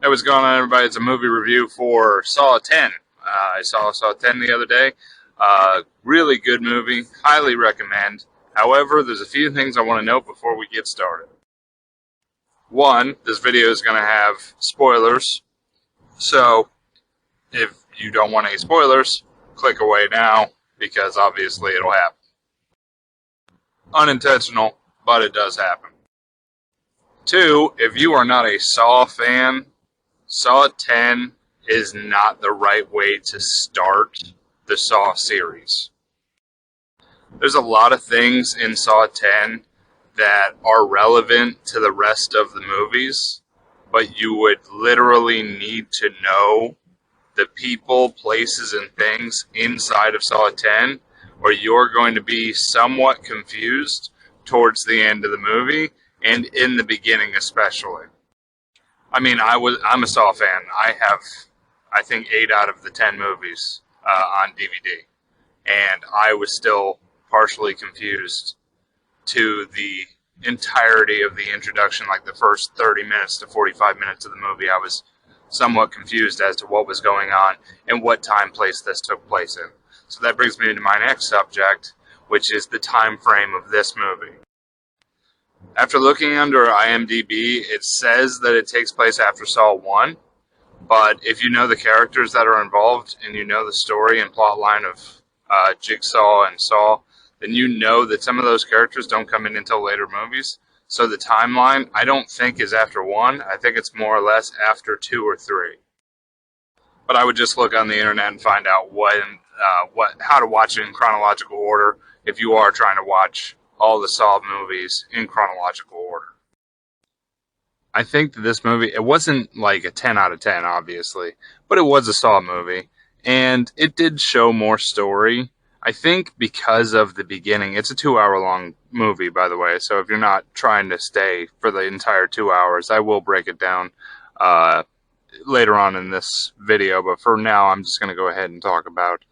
Hey, what's going on, everybody? It's a movie review for Saw 10. I saw Saw 10 the other day. Really good movie. Highly recommend. However, there's a few things I want to note before we get started. One, this video is going to have spoilers. So, if you don't want any spoilers, click away now, because obviously it'll happen. Unintentional, but it does happen. Two, if you are not a Saw fan, Saw 10 is not the right way to start the Saw series. There's a lot of things in Saw 10 that are relevant to the rest of the movies, but you would literally need to know the people, places, and things inside of Saw 10, or you're going to be somewhat confused towards the end of the movie, and in the beginning especially. I mean, I'm a Saw fan. I have, I think, 8 out of the 10 movies on DVD, and I was still partially confused to the entirety of the introduction, like the first 30 minutes to 45 minutes of the movie. I was somewhat confused as to what was going on and what time place this took place in. So that brings me to my next subject, which is the time frame of this movie. After looking under IMDb, it says that it takes place after Saw 1, but if you know the characters that are involved and you know the story and plot line of Jigsaw and Saw, then you know that some of those characters don't come in until later movies. So the timeline, I don't think, is after 1. I think it's more or less after 2 or 3. But I would just look on the internet and find out how to watch it in chronological order if you are trying to watch all the Saw movies in chronological order. I think that this movie, it wasn't like a 10 out of 10, obviously, but it was a Saw movie, and it did show more story. I think because of the beginning, it's a 2-hour long movie, by the way, so if you're not trying to stay for the entire 2 hours, I will break it down later on in this video, but for now, I'm just going to go ahead and talk about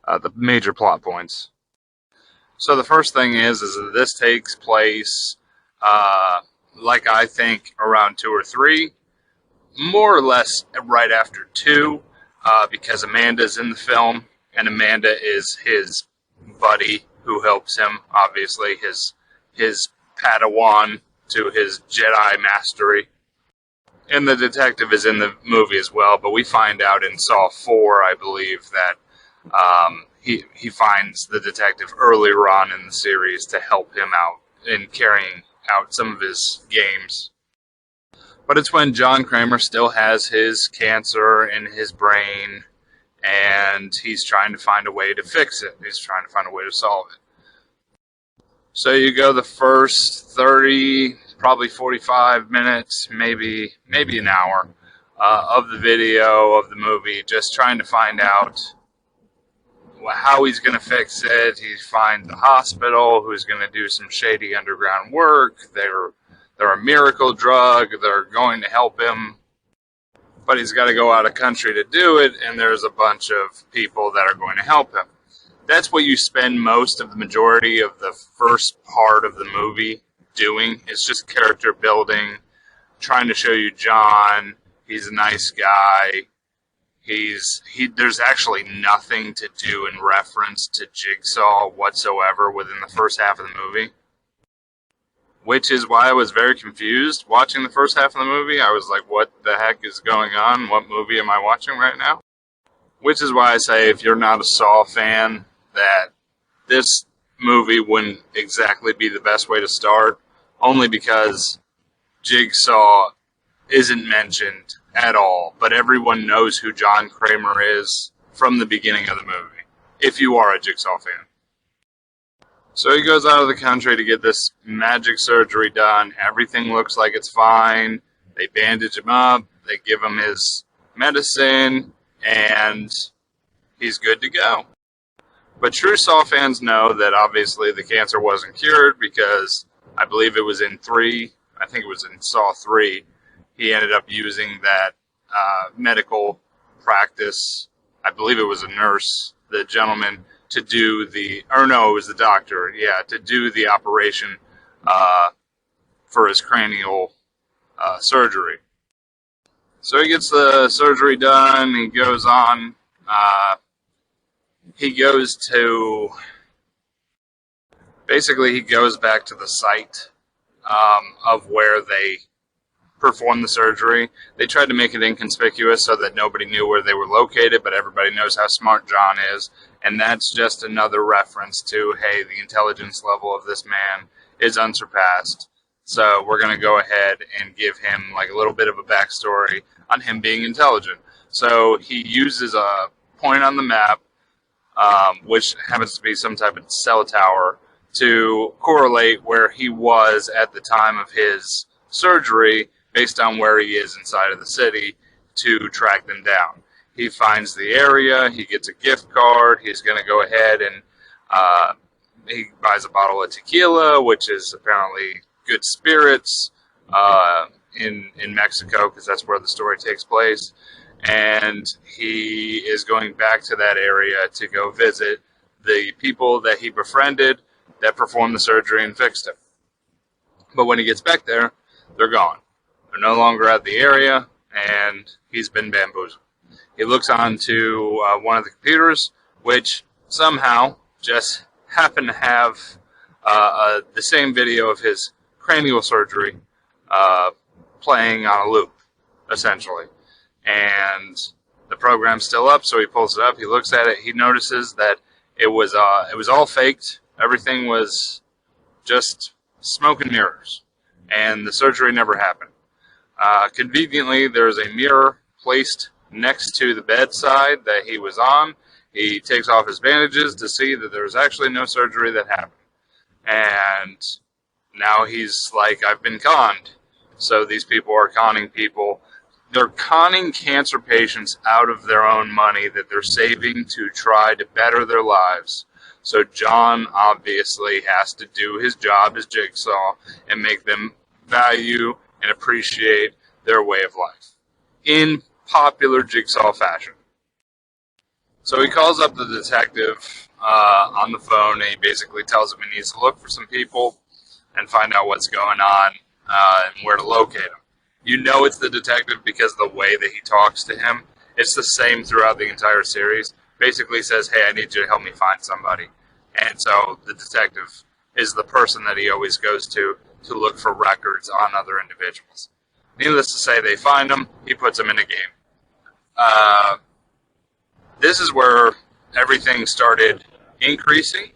the major plot points. So the first thing is that this takes place, like I think, around 2 or 3, more or less right after 2, because Amanda's in the film, and Amanda is his buddy who helps him, obviously, his Padawan to his Jedi mastery. And the detective is in the movie as well, but we find out in Saw 4, I believe, that he finds the detective earlier on in the series to help him out in carrying out some of his games. But it's when John Kramer still has his cancer in his brain, and he's trying to find a way to fix it. He's trying to find a way to solve it. So you go the first 30, probably 45 minutes, maybe an hour of the video, of the movie, just trying to find out how he's going to fix it. He finds the hospital who's going to do some shady underground work. They're a miracle drug. They're going to help him, but he's got to go out of country to do it, and there's a bunch of people that are going to help him. That's what you spend most of the majority of the first part of the movie doing. It's just character building, trying to show you John. He's a nice guy. There's actually nothing to do in reference to Jigsaw whatsoever within the first half of the movie, which is why I was very confused watching the first half of the movie. I was like, what the heck is going on? What movie am I watching right now? Which is why I say, if you're not a Saw fan, that this movie wouldn't exactly be the best way to start, only because Jigsaw isn't mentioned at all, but everyone knows who John Kramer is from the beginning of the movie, if you are a Jigsaw fan. So he goes out of the country to get this magic surgery done. Everything looks like it's fine. They bandage him up, they give him his medicine, and he's good to go. But true Saw fans know that obviously the cancer wasn't cured, because I believe it was in 3, I think it was in Saw 3, he ended up using that medical practice. I believe it was a nurse, the gentleman, to do it was the doctor, to do the operation for his cranial surgery. So he gets the surgery done. He goes on. He goes to basically he goes back to the site of where they performed the surgery. They tried to make it inconspicuous so that nobody knew where they were located, but everybody knows how smart John is. And that's just another reference to, hey, the intelligence level of this man is unsurpassed. So we're going to go ahead and give him like a little bit of a backstory on him being intelligent. So he uses a point on the map, which happens to be some type of cell tower, to correlate where he was at the time of his surgery based on where he is inside of the city to track them down. He finds the area, he gets a gift card, he's going to go ahead and he buys a bottle of tequila, which is apparently good spirits in Mexico, because that's where the story takes place. And he is going back to that area to go visit the people that he befriended that performed the surgery and fixed him. But when he gets back there, they're gone. They're no longer at the area, and he's been bamboozled. He looks onto one of the computers, which somehow just happened to have the same video of his cranial surgery playing on a loop, essentially. And the program's still up, so he pulls it up. He looks at it. He notices that it was all faked. Everything was just smoke and mirrors, and the surgery never happened. Conveniently, there is a mirror placed next to the bedside that he was on. He takes off his bandages to see that there was actually no surgery that happened. And now he's like, I've been conned. So these people are conning people. They're conning cancer patients out of their own money that they're saving to try to better their lives. So John obviously has to do his job as Jigsaw and make them value and appreciate their way of life in popular Jigsaw fashion. So he calls up the detective on the phone, and he basically tells him he needs to look for some people and find out what's going on and where to locate them. You know it's the detective because the way that he talks to him, it's the same throughout the entire series. Basically says, hey, I need you to help me find somebody. And so the detective is the person that he always goes to look for records on other individuals. Needless to say, they find him, he puts him in a game. This is where everything started increasing.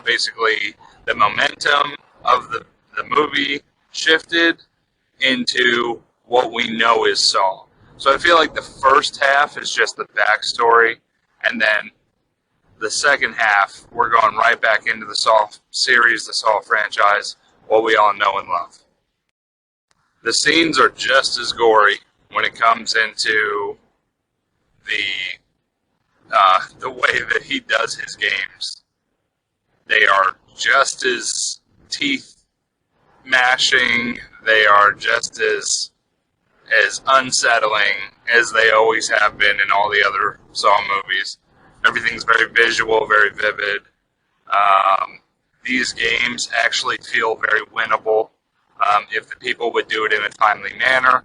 Basically, the momentum of the movie shifted into what we know is Saw. So I feel like the first half is just the backstory, and then the second half, we're going right back into the Saw series, the Saw franchise, what we all know and love. The scenes are just as gory when it comes into the way that he does his games. They are just as teeth mashing. They are just as unsettling as they always have been in all the other Saw movies. Everything's very visual, very vivid. These games actually feel very winnable if the people would do it in a timely manner.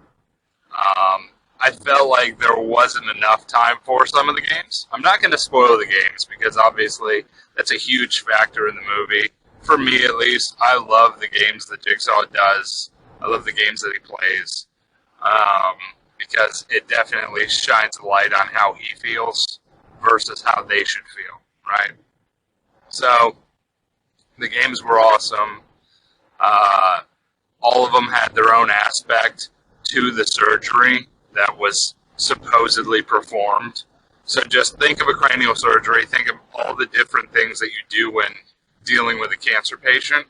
I felt like there wasn't enough time for some of the games. I'm not going to spoil the games because obviously that's a huge factor in the movie. For me, at least, I love the games that Jigsaw does. I love the games that he plays because it definitely shines a light on how he feels versus how they should feel, right? So the games were awesome. All of them had their own aspect to the surgery that was supposedly performed. So just think of a cranial surgery, think of all the different things that you do when dealing with a cancer patient,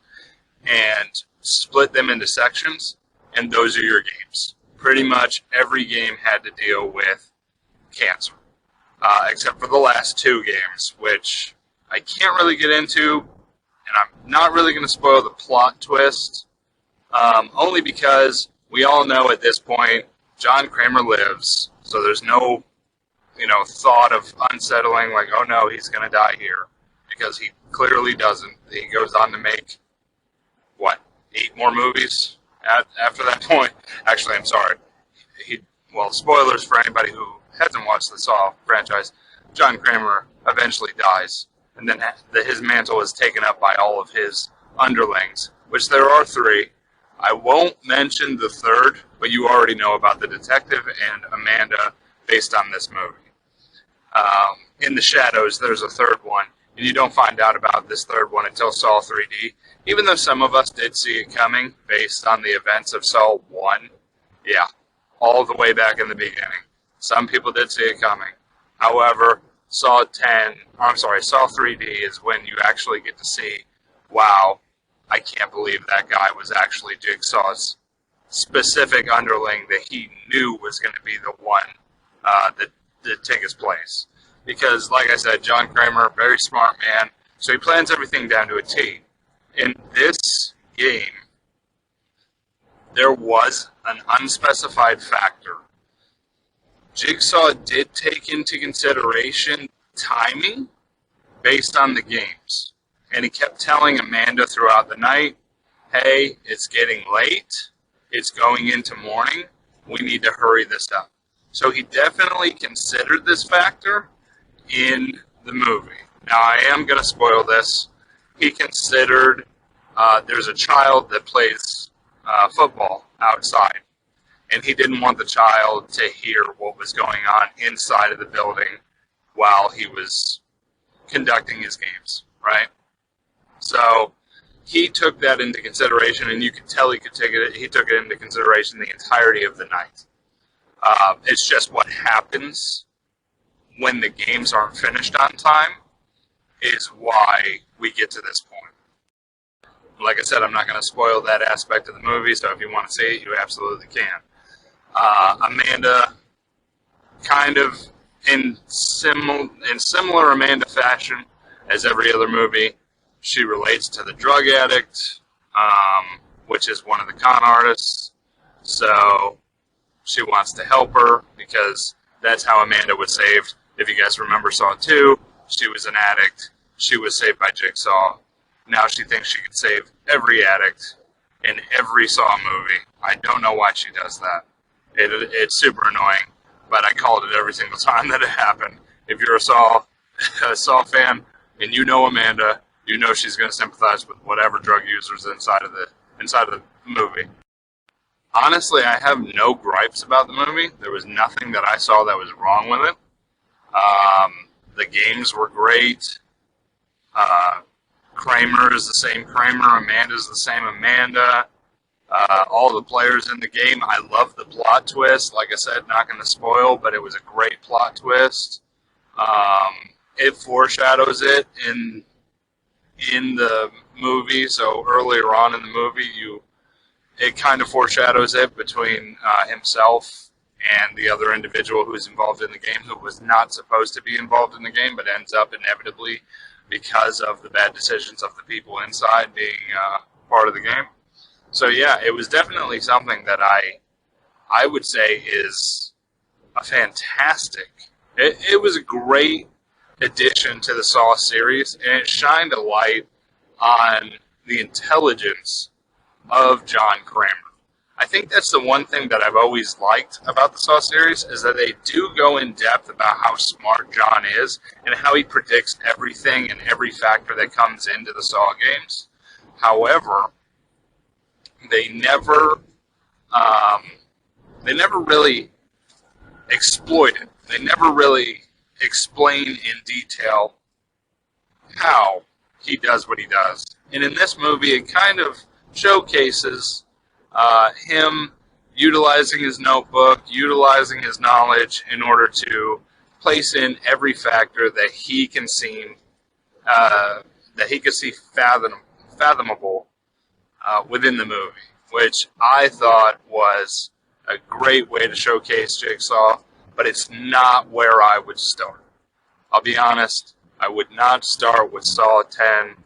and split them into sections, and those are your games. Pretty much every game had to deal with cancer, except for the last two games, which I can't really get into, and I'm not really going to spoil the plot twist, only because we all know at this point John Kramer lives, so there's no, thought of unsettling, like, oh no, he's going to die here, because he clearly doesn't. He goes on to make, 8 more movies after that point? Actually, I'm sorry. well, spoilers for anybody who hasn't watched the Saw franchise, John Kramer eventually dies, and then his mantle is taken up by all of his underlings, which there are 3. I won't mention the 3rd, but you already know about the detective and Amanda based on this movie. In the shadows, there's a 3rd one, and you don't find out about this 3rd one until Saw 3D, even though some of us did see it coming based on the events of Saw 1. Yeah, all the way back in the beginning. Some people did see it coming. However, Saw 3D is when you actually get to see, wow, I can't believe that guy was actually Jigsaw's specific underling that he knew was going to be the one that take his place. Because, like I said, John Kramer, very smart man, so he plans everything down to a T. In this game, there was an unspecified factor. Jigsaw did take into consideration timing based on the games. And he kept telling Amanda throughout the night, hey, it's getting late, it's going into morning, we need to hurry this up. So he definitely considered this factor in the movie. Now, I am going to spoil this. He considered there's a child that plays football outside, and he didn't want the child to hear what was going on inside of the building while he was conducting his games, right? So he took that into consideration, and you could tell he took it into consideration the entirety of the night. It's just what happens when the games aren't finished on time is why we get to this point. Like I said, I'm not going to spoil that aspect of the movie, so if you want to see it, you absolutely can. Amanda, kind of in similar Amanda fashion as every other movie, she relates to the drug addict, which is one of the con artists. So she wants to help her because that's how Amanda was saved. If you guys remember Saw 2, she was an addict. She was saved by Jigsaw. Now she thinks she could save every addict in every Saw movie. I don't know why she does that. It's super annoying, but I called it every single time that it happened. If you're a Saw fan and you know Amanda, you know she's going to sympathize with whatever drug users inside of the movie. Honestly, I have no gripes about the movie. There was nothing that I saw that was wrong with it. The games were great. Kramer is the same Kramer. Amanda is the same Amanda. All the players in the game. I love the plot twist. Like I said, not going to spoil, but it was a great plot twist. It foreshadows it in the movie. So earlier on in the movie, it kind of foreshadows it between himself and the other individual who's involved in the game, who was not supposed to be involved in the game, but ends up inevitably because of the bad decisions of the people inside being part of the game. So yeah, it was definitely something that I would say is a fantastic. It was a great addition to the Saw series, and it shined a light on the intelligence of John Kramer. I think that's the one thing that I've always liked about the Saw series, is that they do go in depth about how smart John is and how he predicts everything and every factor that comes into the Saw games. However, they never really exploit it. They never really explain in detail how he does what he does. And in this movie, it kind of showcases him utilizing his notebook, utilizing his knowledge in order to place in every factor that he can see, fathomable within the movie, which I thought was a great way to showcase Jigsaw, but it's not where I would start. I'll be honest, I would not start with Saw 10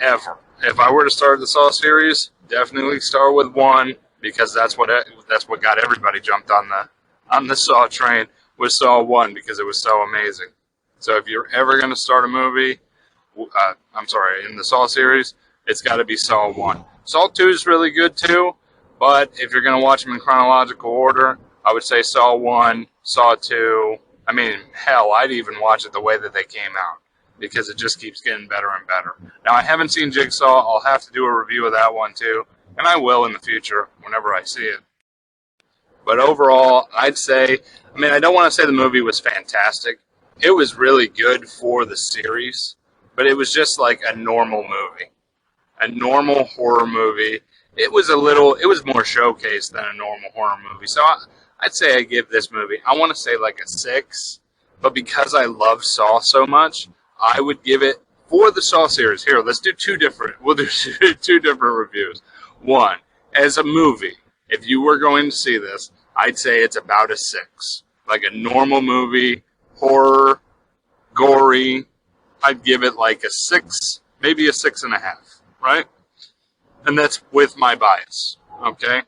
ever. If I were to start the Saw series, definitely start with 1, because that's what got everybody jumped on the Saw train, was Saw 1, because it was so amazing. So if you're ever going to start a movie, in the Saw series, it's got to be Saw 1. Saw 2 is really good too, but if you're going to watch them in chronological order, I would say Saw 1, Saw 2. I mean, hell, I'd even watch it the way that they came out because it just keeps getting better and better. Now, I haven't seen Jigsaw. I'll have to do a review of that one too, and I will in the future whenever I see it. But overall, I'd say, I mean, I don't want to say the movie was fantastic. It was really good for the series, but it was just like a normal movie, a normal horror movie. It was more showcased than a normal horror movie. So I'd say I give this movie, I want to say like a 6, but because I love Saw so much, I would give it, for the Saw series, here, let's do we'll do two different reviews. One, as a movie, if you were going to see this, I'd say it's about a 6. Like a normal movie, horror, gory, I'd give it like a 6, maybe a 6.5, right? And that's with my bias, okay?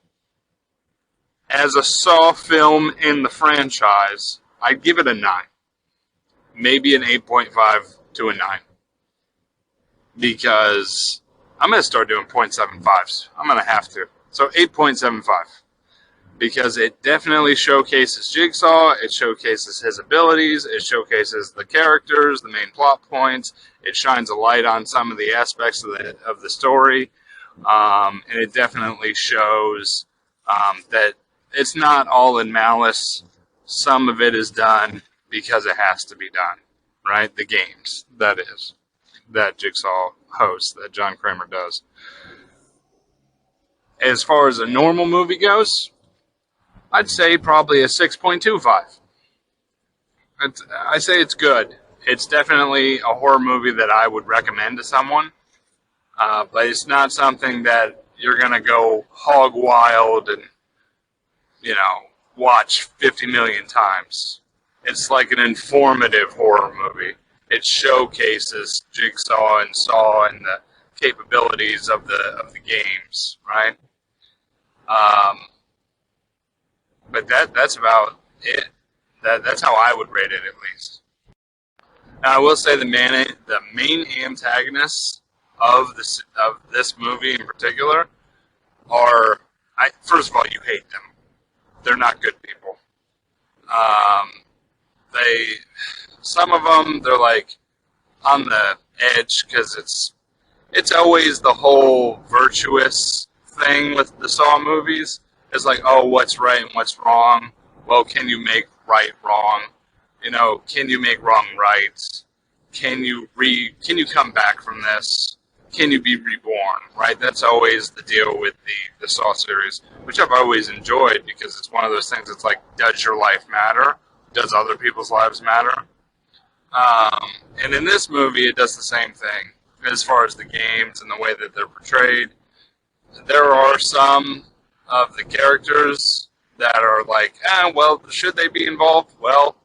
As a Saw film in the franchise, I'd give it a 9. Maybe an 8.5 to a 9. Because I'm going to start doing 0.75s. I'm going to have to. So 8.75. Because it definitely showcases Jigsaw, it showcases his abilities, it showcases the characters, the main plot points, it shines a light on some of the aspects of the story, and it definitely shows that it's not all in malice. Some of it is done because it has to be done, right? The games, that is, that Jigsaw hosts, that John Kramer does. As far as a normal movie goes, I'd say probably a 6.25. I say it's good. It's definitely a horror movie that I would recommend to someone, but it's not something that you're going to go hog wild and, watch 50 million times. It's like an informative horror movie. It showcases Jigsaw and Saw and the capabilities of the games, right? But that's about it. That's how I would rate it, at least. Now, I will say the main antagonists of this movie in particular are, first of all, you hate them. They're not good people. Some of them, they're like on the edge because it's always the whole virtuous thing with the Saw movies. It's like, oh, what's right and what's wrong? Well, can you make right wrong? Can you make wrong right? Can you come back from this? Can you be reborn? Right? That's always the deal with the Saw series, which I've always enjoyed because it's one of those things. It's like, does your life matter? Does other people's lives matter? And in this movie, it does the same thing as far as the games and the way that they're portrayed. There are some of the characters that are like, well, should they be involved? Well,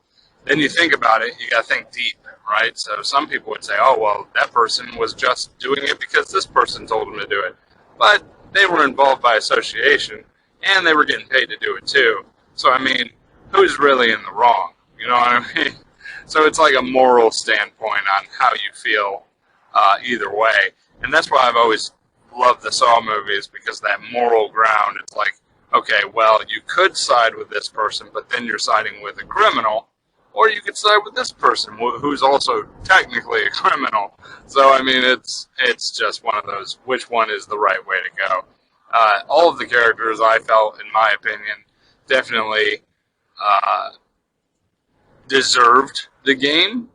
then you think about it, you got to think deep, right? So some people would say, oh, well, that person was just doing it because this person told them to do it. But they were involved by association, and they were getting paid to do it too. So, I mean, who's really in the wrong? You know what I mean? So it's like a moral standpoint on how you feel either way. And that's why I've always loved the Saw movies, because that moral ground, it's like, okay, well, you could side with this person, but then you're siding with a criminal, or you could side with this person who's also technically a criminal. So, I mean, it's just one of those, which one is the right way to go? All of the characters, I felt, in my opinion, definitely deserved the game,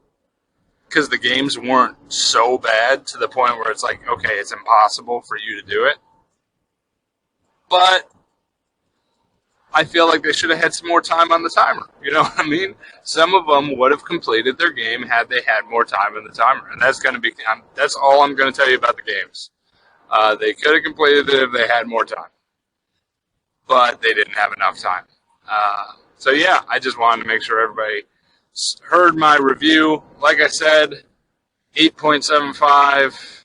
because the games weren't so bad to the point where it's like, okay, it's impossible for you to do it. But I feel like they should have had some more time on the timer. You know what I mean? Some of them would have completed their game had they had more time on the timer. And that's going to be, that's all I'm going to tell you about the games. They could have completed it if they had more time. But they didn't have enough time. So yeah, I just wanted to make sure everybody heard my review. Like I said, 8.75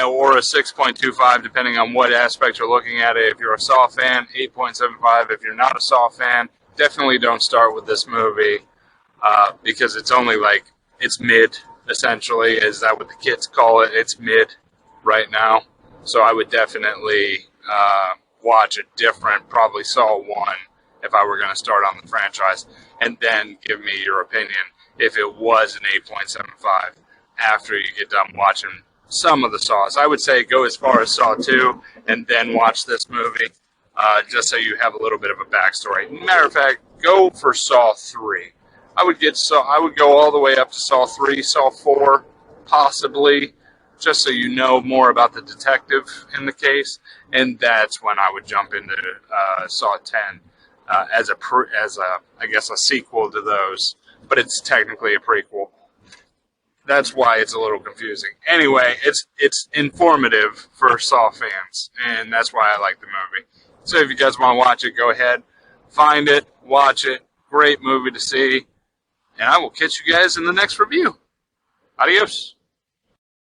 or a 6.25, depending on what aspect you're looking at it. If you're a Saw fan, 8.75. If you're not a Saw fan, definitely don't start with this movie because it's only like, it's mid, essentially. Is that what the kids call it? It's mid right now. So I would definitely watch a different, probably Saw 1, if I were going to start on the franchise, and then give me your opinion if it was an 8.75 after you get done watching some of the Saws. I would say go as far as Saw 2 and then watch this movie, just so you have a little bit of a backstory. Matter of fact, go for Saw 3. I would go all the way up to Saw 3, Saw 4, possibly, just so you know more about the detective in the case, and that's when I would jump into Saw 10 as I guess a sequel to those, but it's technically a prequel. That's why it's a little confusing. Anyway, it's informative for Saw fans, and that's why I like the movie. So if you guys want to watch it, go ahead, find it, watch it. Great movie to see, and I will catch you guys in the next review. Adios.